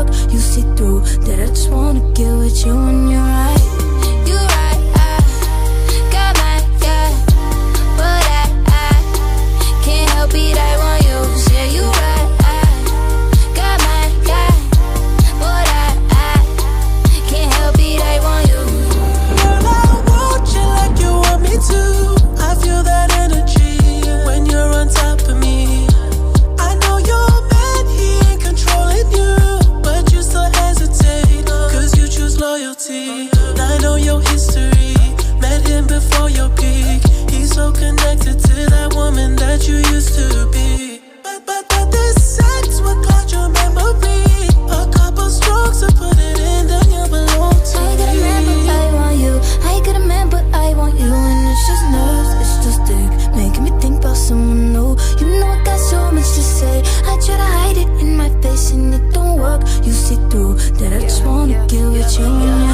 work, you see through that I just wanna get with you when you're right. You right, I got my guy, but I can't help it, I want you. Yeah, you right, I got my guy, but I can't help it, I want you. Girl, I want you like you want me to. I feel that energy when you're on top of me. I know your man, he ain't controlling you, but you still hesitate, cause you choose loyalty. I know your history, met him before your peak. He's so connected to that woman that you used to be. But this sex will cloud your memory. A couple strokes to put it in, then you belong to I got a man, but me. I want you. I got a man, but I want you. And it's just nerves, it's just dick, making me think about someone new. You know I got so much to say. I try to hide it in my face and it don't work. You see through that I just wanna get with you.